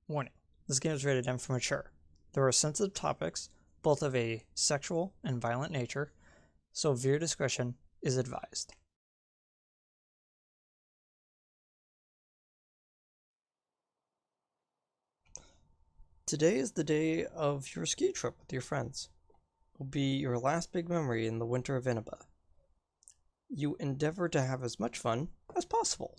Warning, this game is rated M for mature. There are sensitive topics, both of a sexual and violent nature, so viewer discretion is advised. Today is the day of your ski trip with your friends. It will be your last big memory in the winter of Inaba. You endeavor to have as much fun as possible.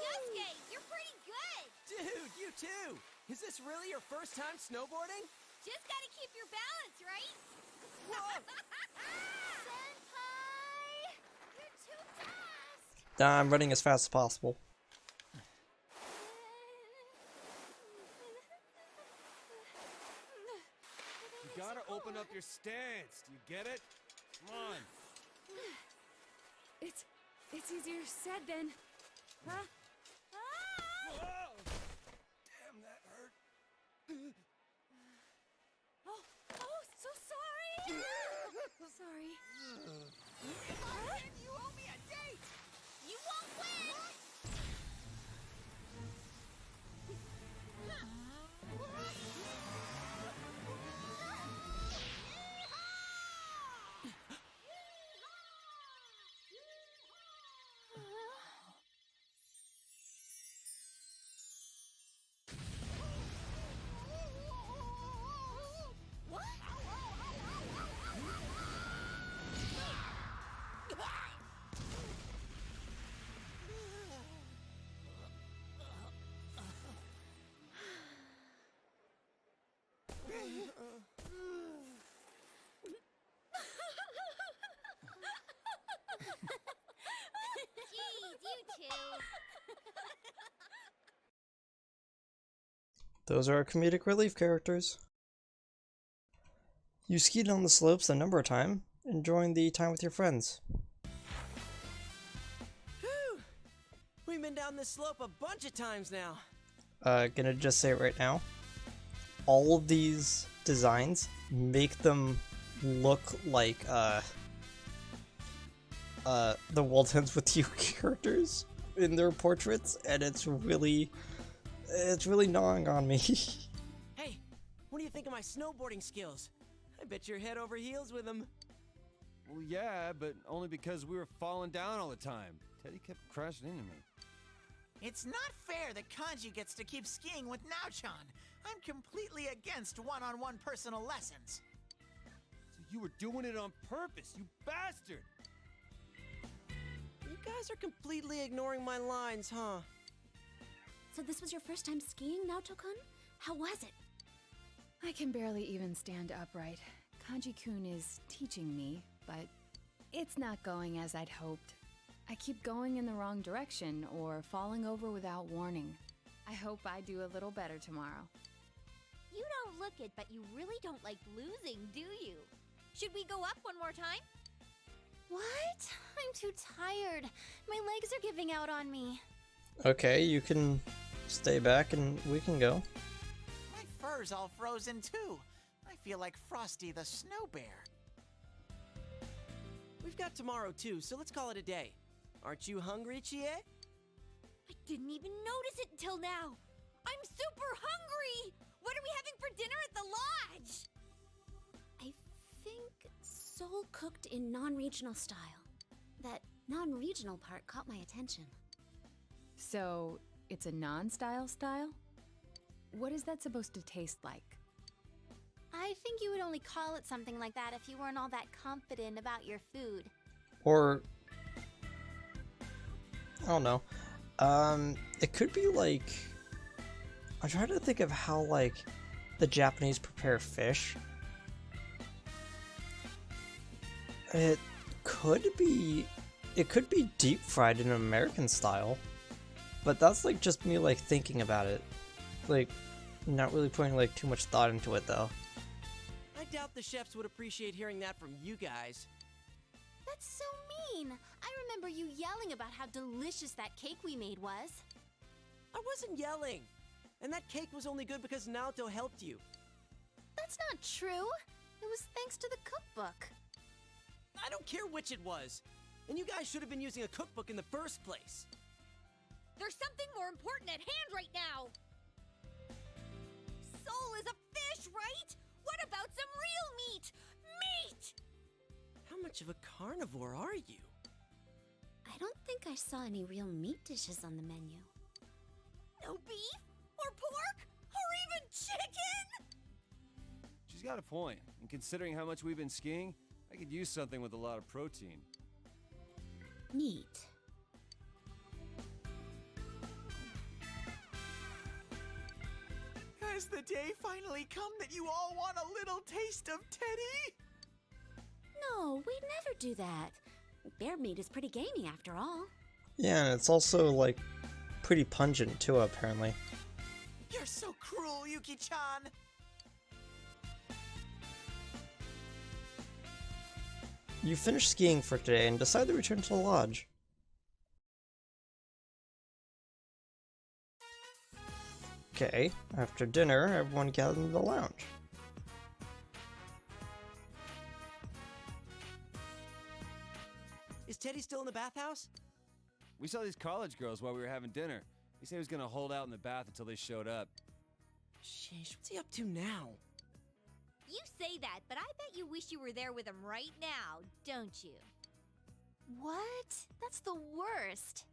Yosuke, you're pretty good! Dude, you too! Is this really your first time snowboarding? Just gotta keep your balance, right? Whoa! Senpai! You're too fast! I'm running as fast as possible. You gotta open up your stance. Do you get it? Come on. It's easier said than, huh? Whoa! Damn, that hurt. Oh, so sorry. Sorry. You owe me a date! You won't win! What? Jeez, you two. Those are our comedic relief characters. You skied on the slopes a number of times, enjoying the time with your friends. Whew! We've been down this slope a bunch of times now. Gonna just say it right now. All of these designs make them look like, the World Ends With You characters in their portraits, and it's really gnawing on me. Hey, what do you think of my snowboarding skills? I bet you're head over heels with them. Well, yeah, but only because we were falling down all the time. Teddy kept crashing into me. It's not fair that Kanji gets to keep skiing with Naochan. I'm completely against one-on-one personal lessons. So you were doing it on purpose, you bastard! You guys are completely ignoring my lines, huh? So this was your first time skiing, Naoto-kun? How was it? I can barely even stand upright. Kanji-kun is teaching me, but it's not going as I'd hoped. I keep going in the wrong direction or falling over without warning. I hope I do a little better tomorrow. You don't look it, but you really don't like losing, do you? Should we go up one more time? What? I'm too tired. My legs are giving out on me. Okay, you can stay back and we can go. My fur's all frozen too. I feel like Frosty the Snow Bear. We've got tomorrow too, so let's call it a day. Aren't you hungry, Chie? I didn't even notice it until now. I'm super hungry! What are we having for dinner at the lodge? I think soul cooked in non-regional style. That non-regional part caught my attention. So, it's a non-style style? What is that supposed to taste like? I think you would only call it something like that if you weren't all that confident about your food. Or I don't know. It could be like, I'm trying to think of how like the Japanese prepare fish. It could be deep fried in American style, but that's like just me like thinking about it, like not really putting like too much thought into it though. I doubt the chefs would appreciate hearing that from you guys. That's so mean. I remember you yelling about how delicious that cake we made was. I wasn't yelling. And that cake was only good because Naoto helped you. That's not true. It was thanks to the cookbook. I don't care which it was. And you guys should have been using a cookbook in the first place. There's something more important at hand right now! Soul is a fish, right? What about some real meat? Meat! How much of a carnivore are you? I don't think I saw any real meat dishes on the menu. No beef? Or pork? Or even chicken? She's got a point. And considering how much we've been skiing, I could use something with a lot of protein. Meat. Has the day finally come that you all want a little taste of Teddy? No, we'd never do that. Bear meat is pretty gamey after all. Yeah, and it's also, like, pretty pungent too, apparently. You're so cruel, Yuki-chan! You finish skiing for today and decide to return to the lodge. Okay, after dinner, everyone gathered in the lounge. Is Teddy still in the bathhouse? We saw these college girls while we were having dinner. He said he was gonna hold out in the bath until they showed up. Sheesh, what's he up to now? You say that, but I bet you wish you were there with him right now, don't you? What? That's the worst.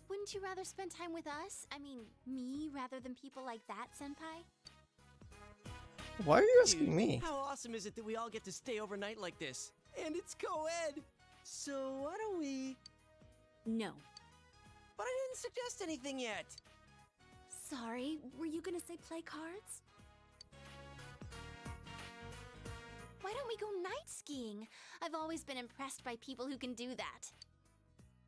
Wouldn't you rather spend time with us? I mean, me rather than people like that, Senpai? Why are you Dude, asking me? how awesome is it that we all get to stay overnight like this? And it's co-ed! So why don't we... No. But I didn't suggest anything yet! Sorry, were you gonna say play cards? Why don't we go night skiing? I've always been impressed by people who can do that.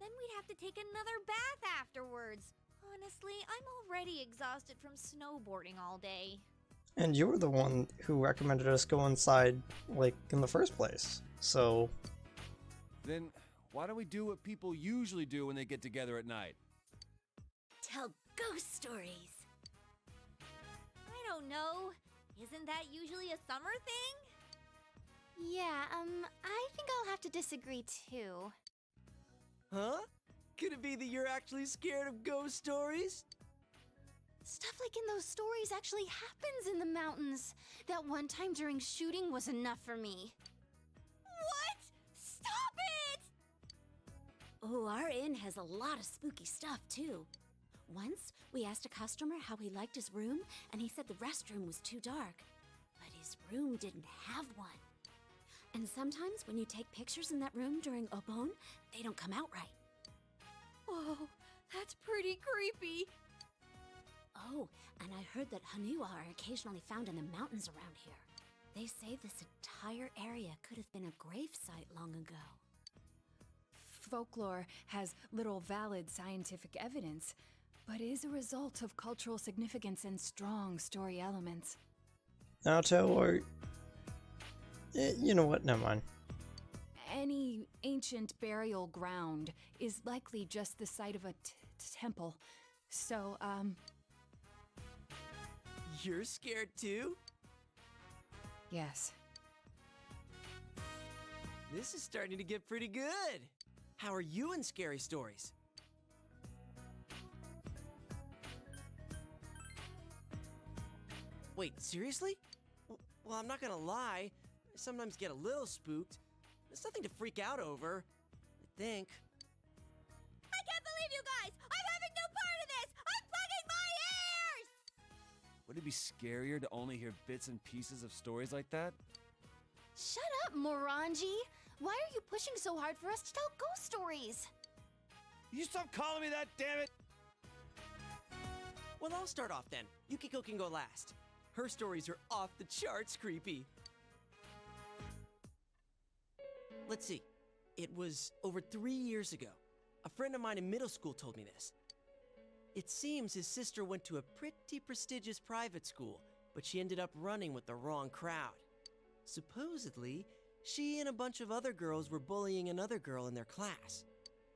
Then we'd have to take another bath afterwards. Honestly, I'm already exhausted from snowboarding all day. And you were the one who recommended us go inside, like, in the first place. So, Then why don't we do what people usually do when they get together at night? Tell ghost stories. I don't know. Isn't that usually a summer thing? Yeah, I think I'll have to disagree too. Huh? Could it be that you're actually scared of ghost stories? Stuff like in those stories actually happens in the mountains. That one time during shooting was enough for me. What? Stop it! Oh, our inn has a lot of spooky stuff, too. Once, we asked a customer how he liked his room, and he said the restroom was too dark. But his room didn't have one. And sometimes when you take pictures in that room during Obon, they don't come out right. Whoa, that's pretty creepy. Oh, and I heard that Hanua are occasionally found in the mountains around here. They say this entire area could have been a grave site long ago. Folklore has little valid scientific evidence, but is a result of cultural significance and strong story elements. Naoto, or... you know what, never mind. Any ancient burial ground is likely just the site of a temple. So, You're scared too? yes. This is starting to get pretty good. How are you in scary stories? Wait, seriously? Well, I'm not gonna lie. I sometimes get a little spooked. There's nothing to freak out over, I think. I can't believe you guys! I'm having no part of this! I'm plugging my ears! Would it be scarier to only hear bits and pieces of stories like that? Shut up, Morangi! Why are you pushing so hard for us to tell ghost stories? You stop calling me that, damn it! Well, I'll start off then. Yukiko can go last. Her stories are off the charts creepy. Let's see. It was over 3 years ago. A friend of mine in middle school told me this. It seems his sister went to a pretty prestigious private school, but she ended up running with the wrong crowd. Supposedly, she and a bunch of other girls were bullying another girl in their class.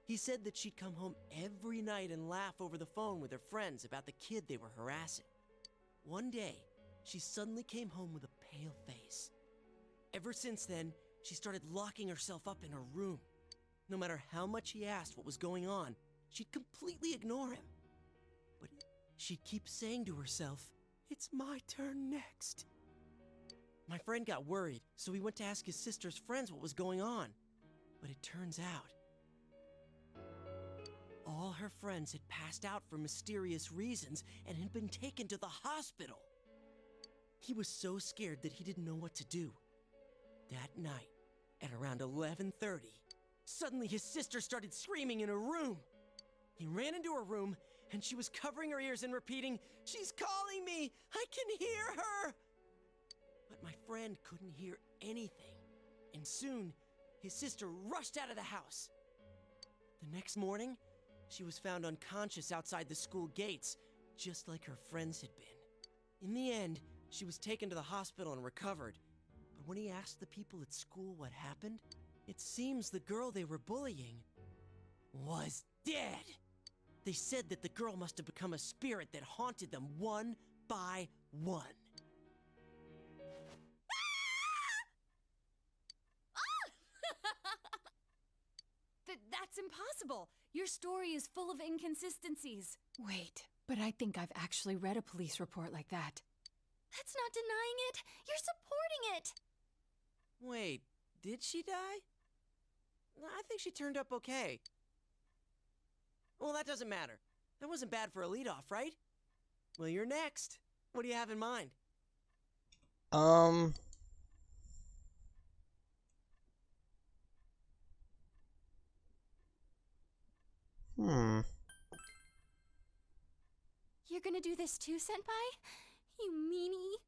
He said that she'd come home every night and laugh over the phone with her friends about the kid they were harassing. One day, she suddenly came home with a pale face. Ever since then, she started locking herself up in her room. No matter how much he asked what was going on, she'd completely ignore him. But she'd keep saying to herself, "It's my turn next." My friend got worried, so he went to ask his sister's friends what was going on. But it turns out, all her friends had passed out for mysterious reasons and had been taken to the hospital. He was so scared that he didn't know what to do. That night, at around 11:30, suddenly his sister started screaming in her room. He ran into her room, and she was covering her ears and repeating, "She's calling me! I can hear her!" But my friend couldn't hear anything, and soon, his sister rushed out of the house. The next morning, she was found unconscious outside the school gates, just like her friends had been. In the end, she was taken to the hospital and recovered. But when he asked the people at school what happened, it seems the girl they were bullying was dead. They said that the girl must have become a spirit that haunted them one by one. That's impossible. Your story is full of inconsistencies. Wait, but I think I've actually read a police report like that. That's not denying it. You're supporting it. Wait, did she die? I think she turned up okay. Well, that doesn't matter. That wasn't bad for a leadoff, right? Well, you're next. What do you have in mind? You're gonna do this too, Senpai? You meanie.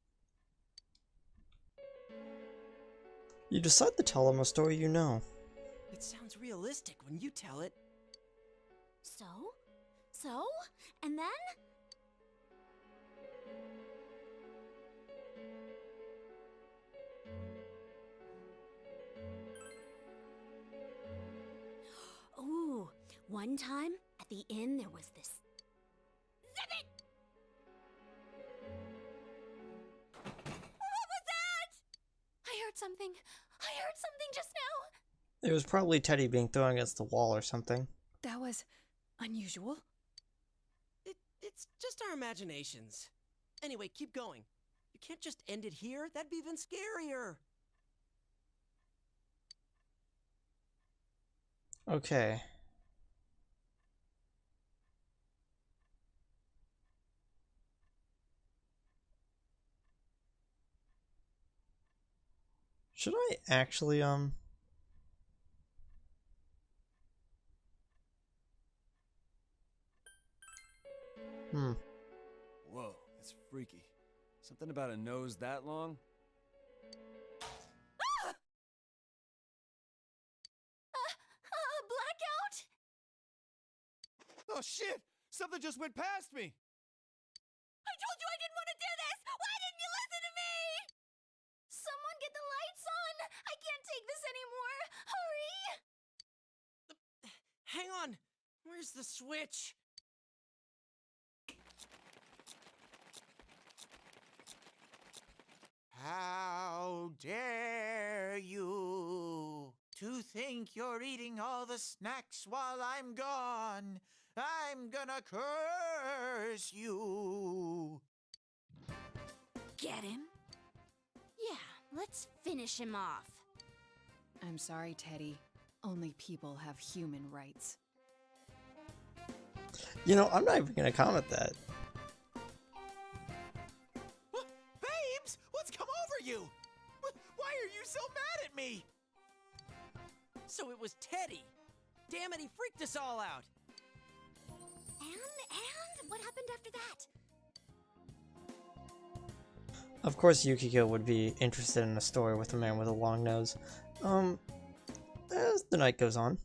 You decide to tell them a story you know. It sounds realistic when you tell it. So? And then? Ooh, one time at the inn there was this. Zip it! What was that? I heard something just now. It was probably Teddy being thrown against the wall or something. That was unusual. It's just our imaginations. Anyway, keep going. You can't just end it here. That'd be even scarier. Okay. Should I actually, Whoa, that's freaky. Something about a nose that long? Blackout? Oh shit! Something just went past me! I told you I didn't want to do this! Why didn't you listen to me? Someone get the lights on! I can't take this anymore! Hurry! Hang on. Where's the switch? How dare you to think you're eating all the snacks while I'm gone? I'm gonna curse you. Get him? Yeah, let's finish him off. I'm sorry, Teddy. Only people have human rights. you know, I'm not even gonna comment that. Babes, what's come over you? Why are you so mad at me? So it was Teddy. Damn it, he freaked us all out. And what happened after that? Of course Yukiko would be interested in a story with a man with a long nose. As the night goes on.